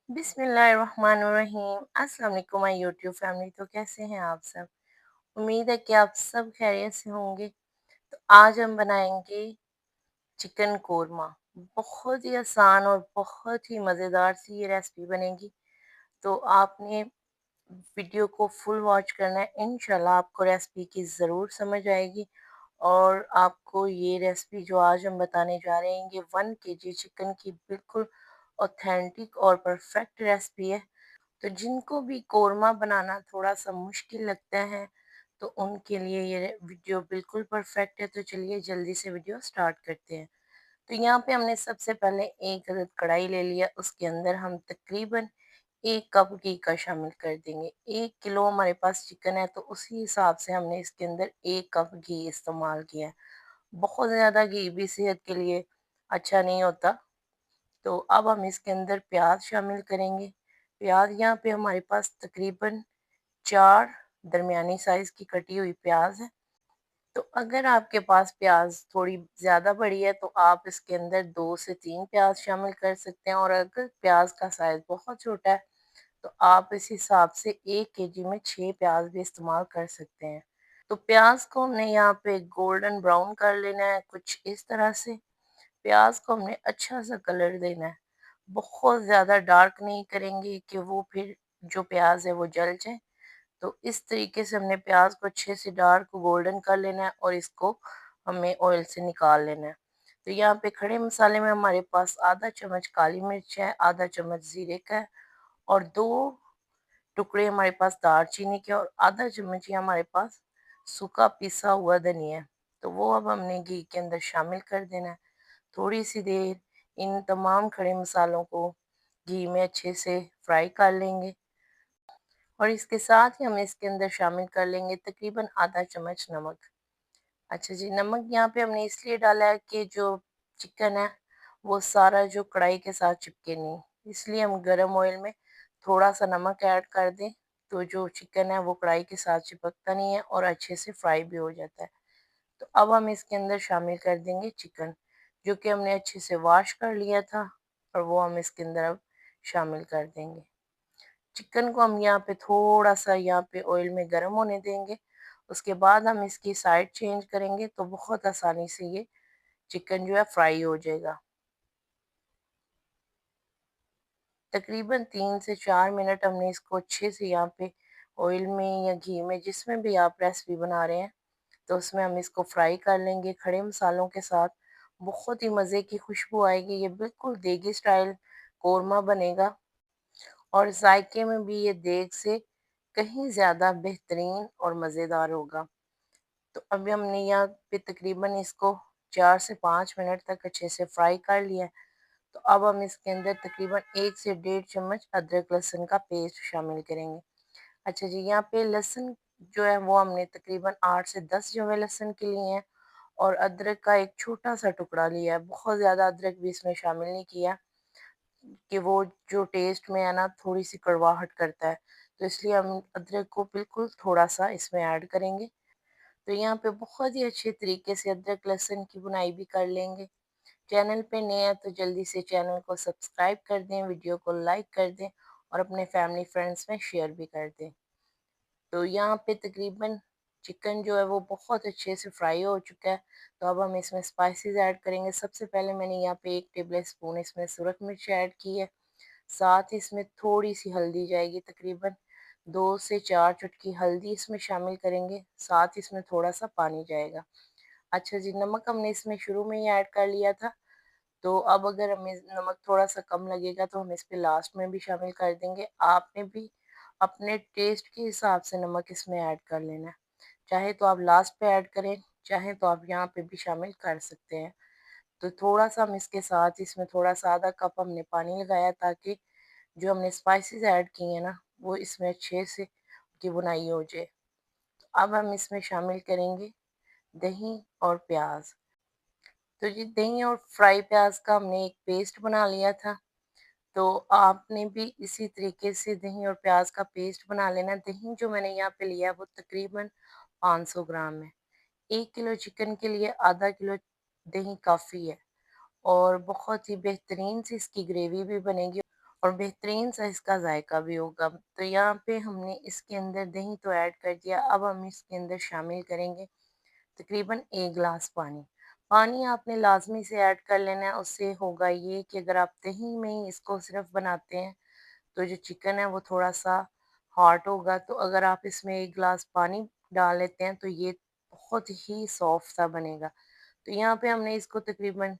बिस्मिल्लाहिर्रहमानिर्रहीम। अस्सलाम वालेकुम माय यूट्यूब फैमिली। तो कैसे हैं आप सब? उम्मीद है कि आप सब खैरियत से होंगे। तो आज हम बनाएंगे चिकन कोरमा। बहुत ही आसान और बहुत ही मज़ेदार सी ये रेसिपी बनेगी। तो आपने वीडियो को फुल वॉच करना है, इंशाल्लाह आपको रेसिपी की ज़रूर समझ आएगी। और आपको ये रेसिपी जो आज हम बताने जा रहे हैं, ये 1 kg चिकन की बिल्कुल ऑथेंटिक और परफेक्ट रेसिपी है। तो जिनको भी कोरमा बनाना थोड़ा-सा मुश्किल लगता है, तो उनके लिए ये वीडियो बिल्कुल परफेक्ट है। तो चलिए जल्दी से वीडियो स्टार्ट करते हैं। तो यहाँ पे हमने सबसे पहले एक अदद कढ़ाई ले लिया, उसके अंदर हम तकरीबन 1 कप घी का शामिल कर देंगे। 1 किलो हमारे पास चिकन है, तो उसी हिसाब से हमने इसके अंदर 1 कप घी इस्तेमाल किया है। बहुत ज़्यादा घी भी सेहत के लिए अच्छा नहीं होता। तो अब हम इसके अंदर प्याज शामिल करेंगे। प्याज यहाँ पे हमारे पास तकरीबन 4 दरमियानी साइज की कटी हुई प्याज है। तो अगर आपके पास प्याज थोड़ी ज़्यादा बड़ी है, तो आप इसके अंदर 2 से 3 प्याज शामिल कर सकते हैं। और अगर प्याज का साइज बहुत छोटा है, तो आप इस हिसाब से 1 केजी में 6 प्याज भी इस्तेमाल कर सकते हैं। तो प्याज को हमने यहाँ पे गोल्डन ब्राउन कर लेना है, कुछ इस तरह से। प्याज को हमने अच्छा सा कलर देना है। बहुत ज़्यादा डार्क नहीं करेंगे कि वो फिर जो प्याज है वो जल जाए। तो इस तरीके से हमने प्याज को अच्छे से डार्क गोल्डन कर लेना है और इसको हमें ऑयल से निकाल लेना है। तो यहाँ पे खड़े मसाले में हमारे पास आधा चम्मच काली मिर्च है, आधा चम्मच जीरे का है, और 2 टुकड़े हमारे पास दालचीनी के, और आधा चम्मच ही हमारे पास सूखा पिसा हुआ धनिया है। तो वो अब हमने घी के अंदर शामिल कर देना है। थोड़ी सी देर इन तमाम खड़े मसालों को घी में अच्छे से फ्राई कर लेंगे, और इसके साथ ही हम इसके अंदर शामिल कर लेंगे तकरीबन आधा चम्मच नमक। अच्छा जी, नमक यहाँ पे हमने इसलिए डाला है कि जो चिकन है वो सारा जो कढ़ाई के साथ चिपके नहीं, इसलिए हम गरम ऑयल में थोड़ा सा नमक ऐड कर दें, तो जो चिकन है वो कढ़ाई के साथ चिपकता नहीं है और अच्छे से फ्राई भी हो जाता है। तो अब हम इसके अंदर शामिल कर देंगे चिकन, जो कि हमने अच्छे से वॉश कर लिया था, और वो हम इसके अंदर अब शामिल कर देंगे। चिकन को हम यहाँ पे थोड़ा सा यहाँ पे ऑयल में गर्म होने देंगे। उसके बाद हम इसकी साइड चेंज करेंगे, तो बहुत आसानी से ये चिकन जो है फ्राई हो जाएगा। तकरीबन 3 से 4 मिनट हमने इसको अच्छे से यहाँ पे ऑयल में या घी में, जिसमें भी आप रेसिपी बना रहे हैं, तो उसमें हम इसको फ्राई कर लेंगे खड़े मसालों के साथ। बहुत ही मज़े की खुशबू आएगी, ये बिल्कुल देगी स्टाइल कोरमा बनेगा, और जायके में भी ये देग से कहीं ज़्यादा बेहतरीन और मज़ेदार होगा। तो अभी हमने यहाँ पे तकरीबन इसको 4 से 5 मिनट तक अच्छे से फ्राई कर लिया है। तो अब हम इसके अंदर तकरीबन 1 से डेढ़ चम्मच अदरक लहसुन का पेस्ट शामिल करेंगे। अच्छा जी, यहाँ पे लहसुन जो है वो हमने तकरीबन 8 से 10 जो है लहसुन के लिए हैं, और अदरक का एक छोटा सा टुकड़ा लिया है। बहुत ज़्यादा अदरक भी इसमें शामिल नहीं किया कि वो जो टेस्ट में है ना थोड़ी सी कड़वाहट करता है, तो इसलिए हम अदरक को बिल्कुल थोड़ा सा इसमें ऐड करेंगे। तो यहाँ पे बहुत ही अच्छे तरीके से अदरक लहसुन की बुनाई भी कर लेंगे। चैनल पे नए हैं तो जल्दी से चैनल को सब्सक्राइब कर दें, वीडियो को लाइक कर दें, और अपने फैमिली फ्रेंड्स में शेयर भी कर दें। तो यहाँ पे तकरीबन चिकन जो है वो बहुत अच्छे से फ्राई हो चुका है। तो अब हम इसमें स्पाइसेस ऐड करेंगे। सबसे पहले मैंने यहाँ पे 1 टेबल स्पून इसमें सुरख मिर्च ऐड की है। साथ ही इसमें थोड़ी सी हल्दी जाएगी, तकरीबन 2 से 4 चुटकी हल्दी इसमें शामिल करेंगे। साथ ही इसमें थोड़ा सा पानी जाएगा। अच्छा जी, नमक हमने इसमें शुरू में ही ऐड कर लिया था। तो अब अगर हमें नमक थोड़ा-सा कम लगेगा, तो हम इस पे लास्ट में भी शामिल कर देंगे। आपने भी अपने टेस्ट के हिसाब से नमक इसमें ऐड कर लेना है। चाहे तो आप लास्ट पे ऐड करें, चाहे तो आप यहाँ पे भी शामिल कर सकते हैं। तो थोड़ा-सा हम इसके साथ इसमें थोड़ा-सा आधा कप हमने पानी लगाया, ताकि जो हमने स्पाइसेस ऐड किए हैं ना, वो इसमें अच्छे से की बुनाई हो जाए। अब हम इसमें शामिल करेंगे दही और प्याज़। तो जी, दही और फ्राई प्याज़ का हमने एक पेस्ट बना लिया था। तो आपने भी इसी तरीके से दही और प्याज का पेस्ट बना लेना। दही जो मैंने यहाँ पे लिया है वो तकरीबन 500 ग्राम है। 1 किलो चिकन के लिए आधा किलो दही काफ़ी है, और बहुत ही बेहतरीन सी इसकी ग्रेवी भी बनेगी, और बेहतरीन सा इसका जायका भी होगा। तो यहाँ पे हमने इसके अंदर दही तो ऐड कर दिया, अब हम इसके अंदर शामिल करेंगे तकरीबन 1 गिलास पानी। पानी आपने लाज़मी से ऐड कर लेना है, उससे होगा ये कि अगर आप दही में ही इसको सिर्फ़ बनाते हैं, तो जो चिकन है वो थोड़ा-सा हार्ड होगा, तो अगर आप इसमें 1 गिलास पानी डाल लेते हैं, तो ये बहुत ही सॉफ्ट सा बनेगा। तो यहाँ पे हमने इसको तकरीबन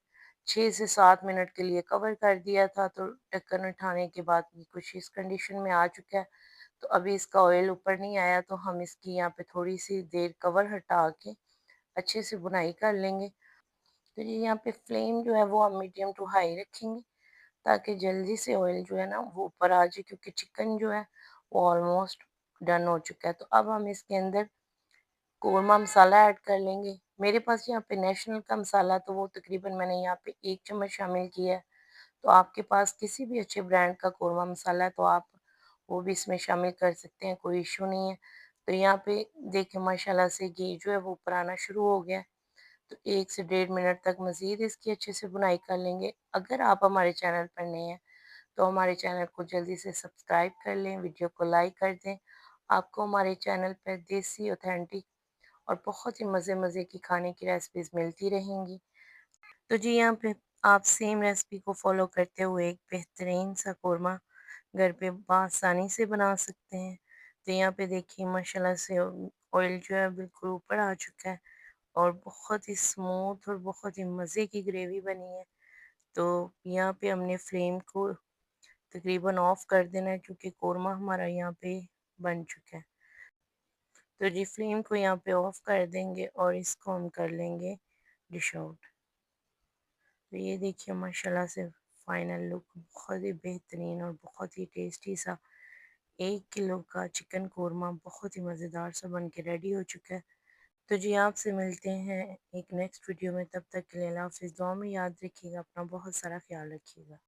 6 से 7 मिनट के लिए कवर कर दिया था, तो ढक्कन उठाने के बाद ये कुछ इस कंडीशन में आ चुका है। तो अभी इसका ऑयल ऊपर नहीं आया, तो हम इसकी यहाँ पे थोड़ी-सी देर कवर हटा के अच्छे से बुनाई कर लेंगे। तो ये यहाँ पे फ्लेम जो है वो हम मीडियम टू हाई रखेंगे, ताकि जल्दी से ऑयल जो है ना वो ऊपर आ जाए, क्योंकि चिकन जो है वो ऑलमोस्ट डन हो चुका है। तो अब हम इसके अंदर कोरमा मसाला ऐड कर लेंगे। मेरे पास यहाँ पे नेशनल का मसाला, तो वो तकरीबन मैंने यहाँ पे 1 चम्मच शामिल किया है। तो आपके पास किसी भी अच्छे ब्रांड का कोरमा मसाला है, तो आप वो भी इसमें शामिल कर सकते हैं, कोई इश्यू नहीं है। तो यहाँ पे देखिए माशाल्लाह से घी जो है वो ऊपर आना शुरू हो गया है। तो 1 से डेढ़ मिनट तक मज़ीद इसकी अच्छे से बुनाई कर लेंगे। अगर आप हमारे चैनल पर नए हैं, तो हमारे चैनल को जल्दी से सब्सक्राइब कर लें, वीडियो को लाइक कर दें। आपको हमारे चैनल पर देसी, ऑथेंटिक और बहुत ही मज़े-मज़े की खाने की रेसिपीज़ मिलती रहेंगी। तो जी यहाँ पे आप सेम रेसिपी को फ़ॉलो करते हुए एक बेहतरीन सा कोरमा घर पे बआसानी से बना सकते हैं। तो यहाँ पे देखिए माशाल्लाह से ऑयल जो है बिल्कुल ऊपर आ चुका है और बहुत ही स्मूथ और बहुत ही मज़े की ग्रेवी बनी है। तो यहाँ पे हमने फ्लेम को तकरीबन ऑफ कर देना है, क्योंकि कोरमा हमारा यहाँ पे बन चुका है। तो जी फ्लेम को यहाँ पे ऑफ कर देंगे और इसको हम कर लेंगे डिश आउट। तो ये देखिए माशाल्लाह से फाइनल लुक बहुत ही बेहतरीन और बहुत ही टेस्टी सा 1 किलो का चिकन कोरमा बहुत ही मज़ेदार सा बन के रेडी हो चुका है। तो जी आपसे मिलते हैं एक नेक्स्ट वीडियो में, तब तक के लिए अल्लाह हाफ़िज़। दुआ में याद रखिएगा, अपना बहुत सारा ख़्याल रखिएगा।